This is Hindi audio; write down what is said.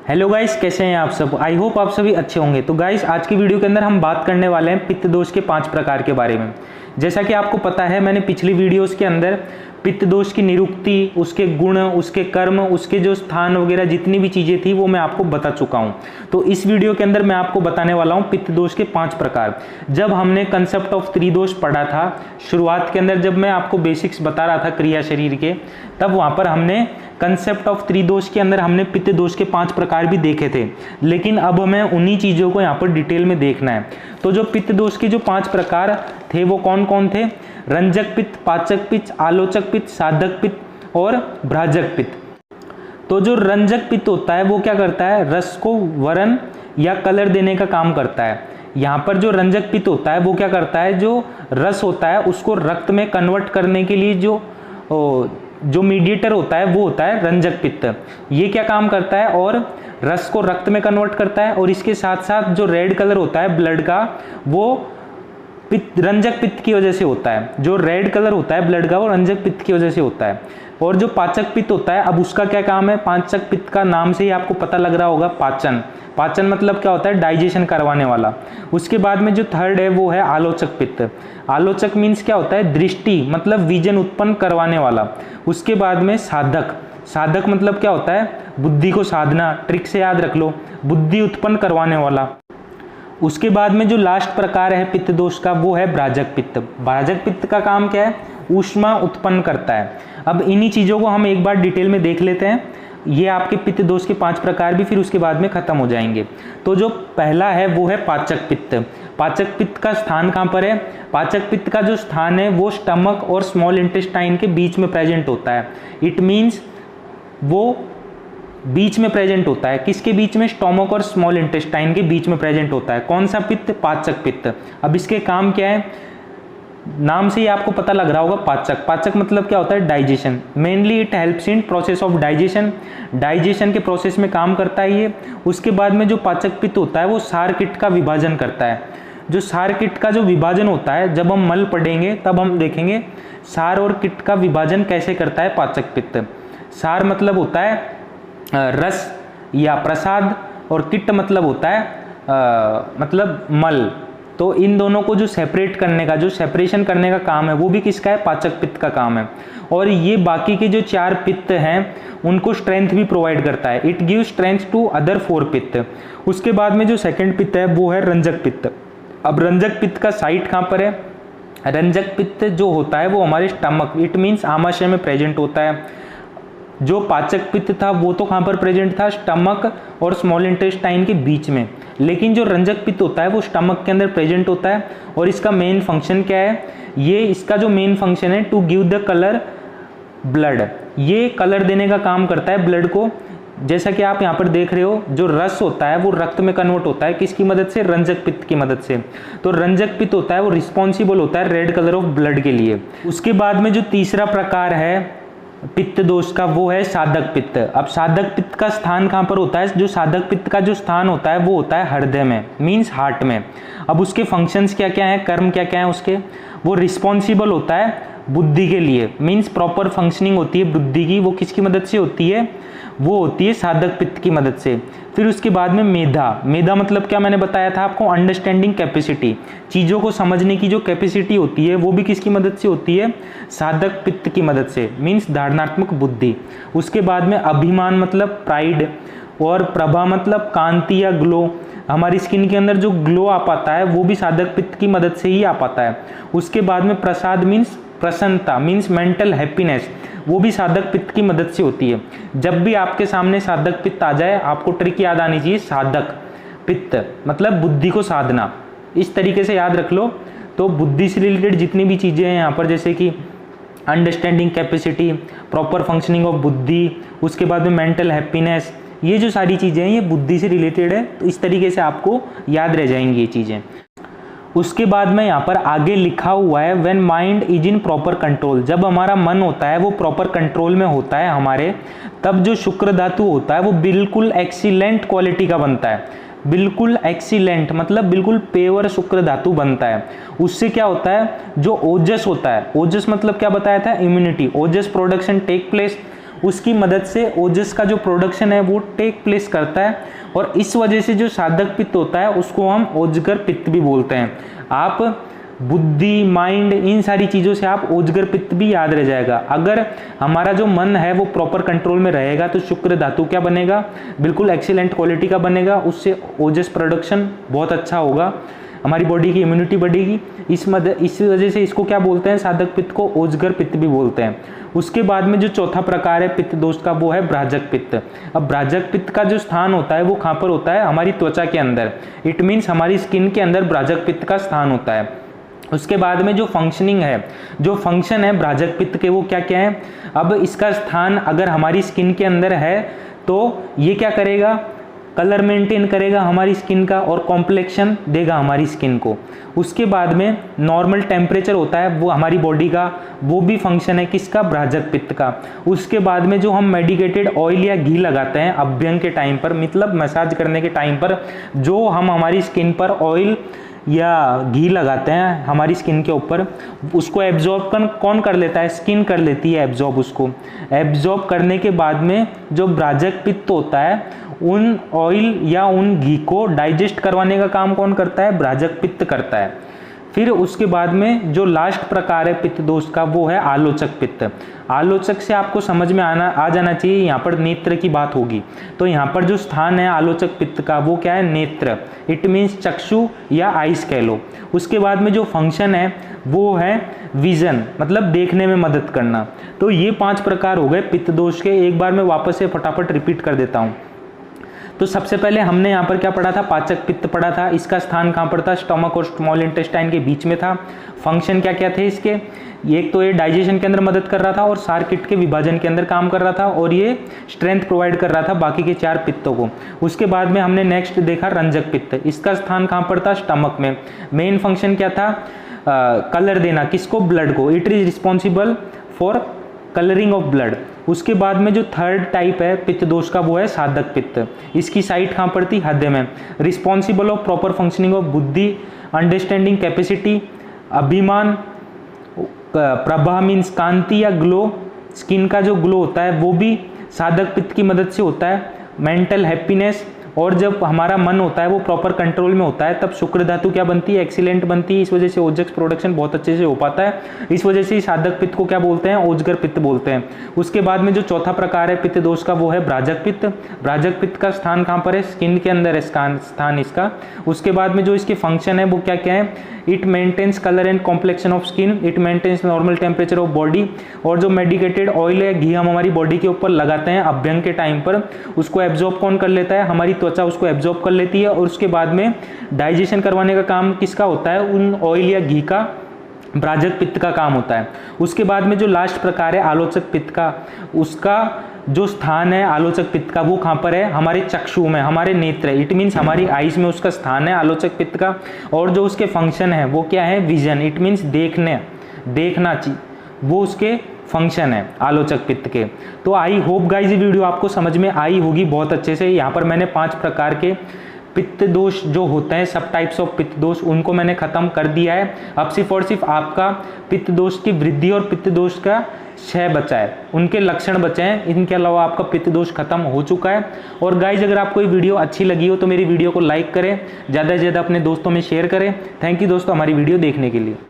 हेलो गाइस, कैसे हैं आप सब। आई होप आप सभी अच्छे होंगे। तो गाइस, आज की वीडियो के अंदर हम बात करने वाले हैं पित्त दोष के 5 प्रकार के बारे में। जैसा कि आपको पता है, मैंने पिछली वीडियोस के अंदर पित्त दोष की निरुक्ति, उसके गुण, उसके कर्म, उसके जो स्थान वगैरह जितनी भी चीज़ें थी वो मैं आपको बता चुका हूँ। तो इस वीडियो के अंदर मैं आपको बताने वाला हूँ पित्त दोष के 5 प्रकार। जब हमने कंसेप्ट ऑफ त्रिदोष पढ़ा था शुरुआत के अंदर, जब मैं आपको बेसिक्स बता रहा था क्रिया शरीर के, तब वहाँ पर हमने कंसेप्ट ऑफ त्रिदोष के अंदर हमने पित्त दोष के 5 प्रकार भी देखे थे। लेकिन अब हमें उन्हीं चीज़ों को यहाँ पर डिटेल में देखना है। तो जो पित्त दोष के जो 5 प्रकार थे वो कौन कौन थे? रंजक पित्त, पाचक पित्त, आलोचक पित्त, साधक पित्त और भ्राजक पित्त। तो जो रंजक पित्त होता है वो क्या करता है? रस को वर्ण या कलर देने का काम करता है। यहाँ पर जो रंजक पित्त होता है वो क्या करता है? जो रस होता है उसको रक्त में कन्वर्ट करने के लिए जो मीडिएटर होता है वो होता है रंजक पित्त। ये क्या काम करता है? और रस को रक्त में कन्वर्ट करता है। और इसके साथ साथ जो रेड कलर होता है ब्लड का, वो रंजक पित्त की वजह से होता है। जो रेड कलर होता है ब्लड का, वो रंजक पित्त की वजह से होता है। और जो पाचक पित्त होता है, अब उसका क्या काम है? पाचक पित्त का नाम से ही आपको पता लग रहा होगा, पाचन। पाचन मतलब क्या होता है? डाइजेशन करवाने वाला। उसके बाद में जो थर्ड है वो है आलोचक पित्त। आलोचक मीन्स क्या होता है? दृष्टि, मतलब विजन उत्पन्न करवाने वाला। उसके बाद में साधक। साधक मतलब क्या होता है? बुद्धि को साधना। ट्रिक से याद रख लो, बुद्धि उत्पन्न करवाने वाला। उसके बाद में जो लास्ट प्रकार है पित्त दोष का वो है भ्राजक पित्त। भ्राजक पित्त का काम क्या है? ऊष्मा उत्पन्न करता है। अब इन्हीं चीज़ों को हम एक बार डिटेल में देख लेते हैं। ये आपके पित्त दोष के 5 प्रकार भी फिर उसके बाद में खत्म हो जाएंगे। तो जो पहला है वो है पाचक पित्त। पाचक पित्त का स्थान कहाँ पर है? पाचक पित्त का जो स्थान है वो स्टमक और स्मॉल इंटेस्टाइन के बीच में प्रेजेंट होता है। इट मीन्स वो बीच में प्रेजेंट होता है। किसके बीच में? स्टोमक और स्मॉल इंटेस्टाइन के बीच में प्रेजेंट होता है। कौन सा पित्त? पाचक पित्त। अब इसके काम क्या है? नाम से ही आपको पता लग रहा होगा, पाचक। पाचक मतलब क्या होता है? Digestion. Mainly it helps in process of digestion. Digestion के प्रोसेस में काम करता है ये। उसके बाद में जो पाचक पित्त होता है वो सार किट का विभाजन करता है। जो सार किट का जो विभाजन होता है, जब हम मल पढ़ेंगे तब हम देखेंगे सार और किट का विभाजन कैसे करता है पाचक पित्त। सार मतलब होता है रस या प्रसाद, और किट मतलब होता है मतलब मल। तो इन दोनों को जो सेपरेट करने का, जो सेपरेशन करने का काम है वो भी किसका है? पाचक पित्त का काम है। और ये बाकी के जो 4 पित्त हैं उनको स्ट्रेंथ भी प्रोवाइड करता है। It give strength to other 4 पित्त। उसके बाद में जो सेकंड पित्त है वो है रंजक पित्त। अब रंजक पित्त का साइट कहाँ पर है? रंजक पित्त जो होता है वो हमारे स्टमक, इट मीन्स आमाशय में प्रेजेंट होता है। जो पाचक पित्त था वो तो कहाँ पर प्रेजेंट था? स्टमक और स्मॉल इंटेस्टाइन के बीच में। लेकिन जो रंजक पित्त होता है वो स्टमक के अंदर प्रेजेंट होता है। और इसका मेन फंक्शन क्या है? ये इसका जो मेन फंक्शन है, to give the colour blood. ये कलर देने का काम करता है ब्लड को। जैसा कि आप यहाँ पर देख रहे हो, जो रस होता है वो रक्त में कन्वर्ट होता है। किसकी मदद से? रंजक पित्त की मदद से। तो रंजक पित्त होता है वो रिस्पॉन्सिबल होता है रेड कलर ऑफ ब्लड के लिए। उसके बाद में जो तीसरा प्रकार है पित्त दोष का वो है साधक पित्त। अब साधक पित्त का स्थान कहाँ पर होता है? जो साधक पित्त का जो स्थान होता है वो होता है हृदय में, मीन्स हार्ट में। अब उसके फंक्शंस क्या क्या हैं, कर्म क्या क्या हैं उसके? वो रिस्पॉन्सिबल होता है बुद्धि के लिए, मीन्स प्रॉपर फंक्शनिंग होती है बुद्धि की। वो किसकी मदद से होती है? वो होती है साधक पित्त की मदद से। फिर उसके बाद में मेधा। मेधा मतलब क्या? मैंने बताया था आपको, अंडरस्टैंडिंग कैपेसिटी। चीज़ों को समझने की जो कैपेसिटी होती है वो भी किसकी मदद से होती है? साधक पित्त की मदद से, मीन्स धारणात्मक बुद्धि। उसके बाद में अभिमान मतलब प्राइड, और प्रभा मतलब कांति या ग्लो। हमारी स्किन के अंदर जो ग्लो आ पाता है वो भी साधक पित्त की मदद से ही आ पाता है। उसके बाद में प्रसाद मीन्स प्रसन्नता, मीन्स मेंटल हैप्पीनेस, वो भी साधक पित्त की मदद से होती है। जब भी आपके सामने साधक पित्त आ जाए, आपको ट्रिक याद आनी चाहिए, साधक पित्त मतलब बुद्धि को साधना। इस तरीके से याद रख लो। तो बुद्धि से रिलेटेड जितनी भी चीज़ें हैं यहाँ पर, जैसे कि understanding capacity, proper functioning of बुद्धि, उसके बाद में मेंटल हैप्पीनेस, ये जो सारी चीज़ें हैं ये बुद्धि से रिलेटेड है। तो इस तरीके से आपको याद रह जाएंगी ये चीज़ें। उसके बाद में यहाँ पर आगे लिखा हुआ है when mind is in proper control. जब हमारा मन होता है वो प्रॉपर कंट्रोल में होता है हमारे, तब जो शुक्र धातु होता है वो बिल्कुल एक्सीलेंट क्वालिटी का बनता है। बिल्कुल एक्सीलेंट, मतलब बिल्कुल पेवर शुक्र धातु बनता है। उससे क्या होता है, जो ओजस होता है, ओजस मतलब क्या बताया था, इम्यूनिटी, ओजस प्रोडक्शन टेक प्लेस, उसकी मदद से ओजस का जो प्रोडक्शन है वो टेक प्लेस करता है, और इस वजह से जो साधक पित्त होता है उसको हम ओजगर पित्त भी बोलते हैं। आप बुद्धि, माइंड, इन सारी चीज़ों से आप ओजगर पित्त भी याद रह जाएगा। अगर हमारा जो मन है वो प्रॉपर कंट्रोल में रहेगा तो शुक्र धातु क्या बनेगा, बिल्कुल एक्सीलेंट क्वालिटी का बनेगा, उससे ओजस प्रोडक्शन बहुत अच्छा होगा, हमारी बॉडी की इम्यूनिटी बढ़ेगी। इस वजह से इसको क्या बोलते हैं, साधक पित्त को ओजगर पित्त भी बोलते हैं। उसके बाद में जो चौथा प्रकार है पित्त दोष का वो है भ्राजक पित्त। अब भ्राजक पित्त का जो स्थान होता है वो कहाँ पर होता है, हमारी त्वचा के अंदर, इट मीन्स हमारी स्किन के अंदर भ्राजक पित्त का स्थान होता है। उसके बाद में जो फंक्शनिंग है, जो फंक्शन है भ्राजक पित्त के वो क्या क्या है। अब इसका स्थान अगर हमारी स्किन के अंदर है तो ये क्या करेगा, कलर मेंटेन करेगा हमारी स्किन का और कॉम्प्लेक्शन देगा हमारी स्किन को। उसके बाद में नॉर्मल टेम्परेचर होता है वो हमारी बॉडी का, वो भी फंक्शन है किसका, भ्राजक पित्त का। उसके बाद में जो हम मेडिकेटेड ऑयल या घी लगाते हैं अभ्यंग के टाइम पर, मतलब मसाज करने के टाइम पर जो हम हमारी स्किन पर ऑयल या घी लगाते हैं हमारी स्किन के ऊपर, उसको एब्जॉर्ब कौन कर लेता है, स्किन कर लेती है एब्जॉर्ब। उसको एब्जॉर्ब करने के बाद में जो भ्राजक पित्त होता है उन ऑयल या उन घी को डाइजेस्ट करवाने का काम कौन करता है, भ्राजक पित्त करता है। फिर उसके बाद में जो लास्ट प्रकार है पित्त दोष का वो है आलोचक पित्त। आलोचक से आपको समझ में आ जाना चाहिए, यहाँ पर नेत्र की बात होगी, तो यहाँ पर जो स्थान है आलोचक पित्त का वो क्या है, नेत्र, इट मीन्स चक्षु या आइस कह लो। उसके बाद में जो फंक्शन है वो है विजन, मतलब देखने में मदद करना। तो ये 5 प्रकार हो गए पित्त दोष के। एक बार मैं वापस से फटाफट रिपीट कर देता हूँ। तो सबसे पहले हमने यहाँ पर क्या पढ़ा था, पाचक पित्त पढ़ा था। इसका स्थान कहाँ पर था, स्टमक और स्मॉल इंटेस्टाइन के बीच में था। फंक्शन क्या क्या थे इसके, एक तो ये डाइजेशन के अंदर मदद कर रहा था और सार्किट के विभाजन के अंदर काम कर रहा था, और ये स्ट्रेंथ प्रोवाइड कर रहा था बाकी के 4 पित्तों को। उसके बाद में हमने नेक्स्ट देखा रंजक पित्त। इसका स्थान कहाँ पर था, स्टमक में। मेन फंक्शन क्या था, कलर देना, किसको, ब्लड को। It is responsible for colouring of blood. उसके बाद में जो थर्ड टाइप है पित्त दोष का वो है साधक पित्त। इसकी साइट कहाँ पर थी, हृदय में। Responsible of proper functioning of बुद्धि, अंडरस्टैंडिंग कैपेसिटी, अभिमान, प्रभा मीन्स कांति या ग्लो, स्किन का जो ग्लो होता है वो भी साधक पित्त की मदद से होता है। मेंटल हैप्पीनेस, और जब हमारा मन होता है वो प्रॉपर कंट्रोल में होता है तब शुक्र धातु क्या बनती है, एक्सीलेंट बनती है। इस वजह से ओजस प्रोडक्शन बहुत अच्छे से हो पाता है। इस वजह से साधक पित्त को क्या बोलते हैं, ओजगर पित्त बोलते हैं। उसके बाद में जो चौथा प्रकार है पित्त दोष का वो है भ्राजक पित्त। भ्राजक पित्त का स्थान कहाँ पर है, स्किन के अंदर है स्थान इसका। उसके बाद में जो इसके फंक्शन है वो क्या क्या है, it maintains colour and complexion of skin, it maintains normal temperature of body, और जो मेडिकेटेड ऑयल या घी हम हमारी बॉडी के ऊपर लगाते हैं अभ्यंग के टाइम पर, उसको एब्जॉर्ब कौन कर लेता है, हमारी त्वचा उसको एब्जॉर्ब कर लेती है, और उसके बाद में डाइजेशन करवाने का काम किसका होता है, उन ऑयल या घी का, भ्राजक पित्त का काम होता है। उसके बाद में जो लास्ट प्रकार है आलोचक पित्त का, उसका जो स्थान है आलोचक पित्त का वो कहाँ पर है, हमारे चक्षु में, हमारे नेत्र, इट मीन्स हमारी आइज में उसका स्थान है आलोचक पित्त का। और जो उसके फंक्शन है वो क्या है, विजन, इट मीन्स देखना चाहिए, वो उसके फंक्शन है आलोचक पित्त के। तो आई होप गाइस ये वीडियो आपको समझ में आई होगी बहुत अच्छे से। यहाँ पर मैंने 5 प्रकार के पित्त दोष जो होते हैं, सब टाइप्स ऑफ पित्त दोष, उनको मैंने खत्म कर दिया है। अब सिर्फ और सिर्फ आपका पित्त दोष की वृद्धि और पित्त दोष का क्षय बचा है, उनके लक्षण बचे हैं। इनके अलावा आपका पित्त दोष खत्म हो चुका है। और गाइज अगर आपको ये वीडियो अच्छी लगी हो तो मेरी वीडियो को लाइक करें, ज़्यादा से ज़्यादा अपने दोस्तों में शेयर करें। थैंक यू दोस्तों हमारी वीडियो देखने के लिए।